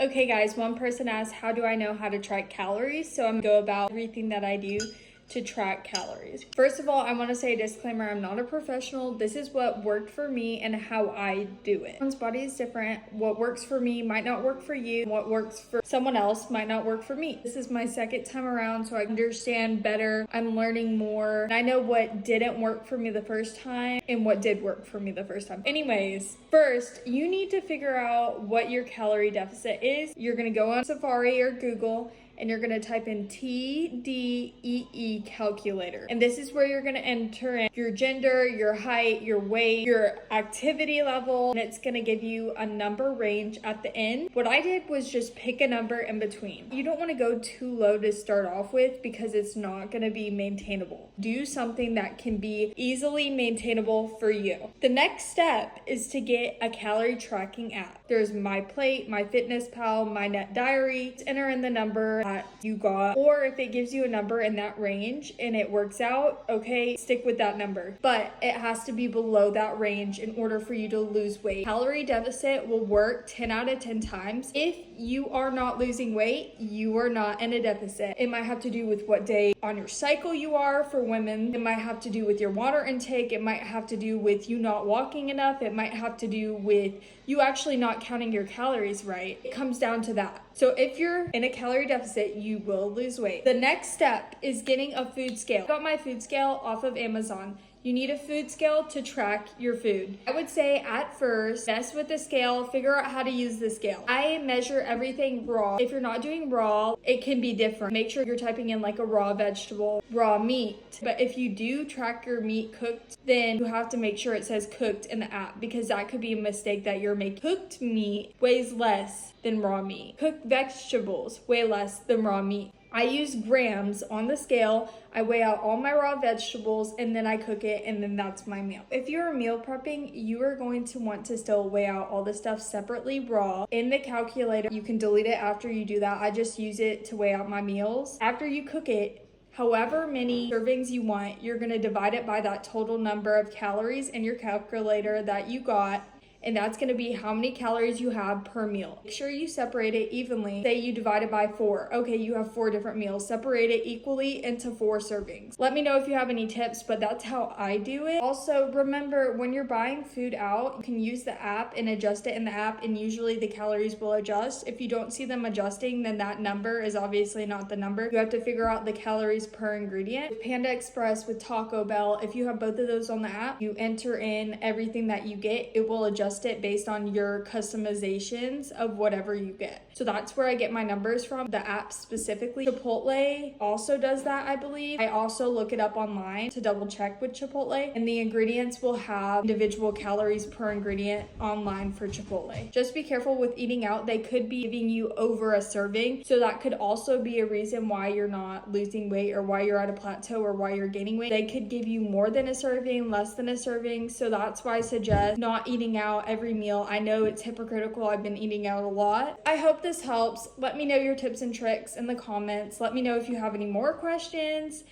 Okay guys, one person asked, how do I know how to track calories? So I'm gonna go about everything that I do to track calories. First of all, I wanna say a disclaimer, I'm not a professional. This is what worked for me and how I do it. Everyone's body is different. What works for me might not work for you. What works for someone else might not work for me. This is my second time around, so I understand better. I'm learning more. And I know what didn't work for me the first time and what did work for me the first time. Anyways, first, you need to figure out what your calorie deficit is. You're gonna go on Safari or Google and you're gonna type in TDEE calculator. And this is where you're gonna enter in your gender, your height, your weight, your activity level, and it's gonna give you a number range at the end. What I did was just pick a number in between. You don't wanna go too low to start off with because it's not gonna be maintainable. Do something that can be easily maintainable for you. The next step is to get a calorie tracking app. There's My Plate, MyFitnessPal, My Net Diary. Enter in the number that you got, or if it gives you a number in that range and it works out, okay, stick with that number. But it has to be below that range in order for you to lose weight. Calorie deficit will work 10 out of 10 times. If you are not losing weight, you are not in a deficit. It might have to do with what day on your cycle you are for women. It might have to do with your water intake. It might have to do with you not walking enough. It might have to do with you actually not counting your calories right. It comes down to that. So if you're in a calorie deficit, you will lose weight. The next step is getting a food scale. I got my food scale off of Amazon. You need a food scale to track your food. I would say at first, mess with the scale, figure out how to use the scale. I measure everything raw. If you're not doing raw, it can be different. Make sure you're typing in like a raw vegetable, raw meat. But if you do track your meat cooked, then you have to make sure it says cooked in the app because that could be a mistake that you're making. Cooked meat weighs less than raw meat. Cooked vegetables weigh less than raw meat. I use grams on the scale. I weigh out all my raw vegetables and then I cook it and then that's my meal. If you're meal prepping, you are going to want to still weigh out all the stuff separately raw in the calculator. You can delete it after you do that. I just use it to weigh out my meals. After you cook it, however many servings you want, you're gonna divide it by that total number of calories in your calculator that you got. And that's gonna be how many calories you have per meal. Make sure you separate it evenly. Say you divide it by 4. Okay, you have 4 different meals. Separate it equally into 4 servings. Let me know if you have any tips, but that's how I do it. Also, remember when you're buying food out, you can use the app and adjust it in the app, and usually the calories will adjust. If you don't see them adjusting, then that number is obviously not the number. You have to figure out the calories per ingredient. With Panda Express, with Taco Bell, if you have both of those on the app, you enter in everything that you get, it will adjust it based on your customizations of whatever you get. So that's where I get my numbers from, the app specifically. Chipotle also does that, I believe. I also look it up online to double check with Chipotle, and the ingredients will have individual calories per ingredient online for Chipotle. Just be careful with eating out. They could be giving you over a serving, so that could also be a reason why you're not losing weight or why you're at a plateau or why you're gaining weight. They could give you more than a serving, less than a serving, so that's why I suggest not eating out every meal. I know it's hypocritical. I've been eating out a lot. I hope this helps. Let me know your tips and tricks in the comments. Let me know if you have any more questions.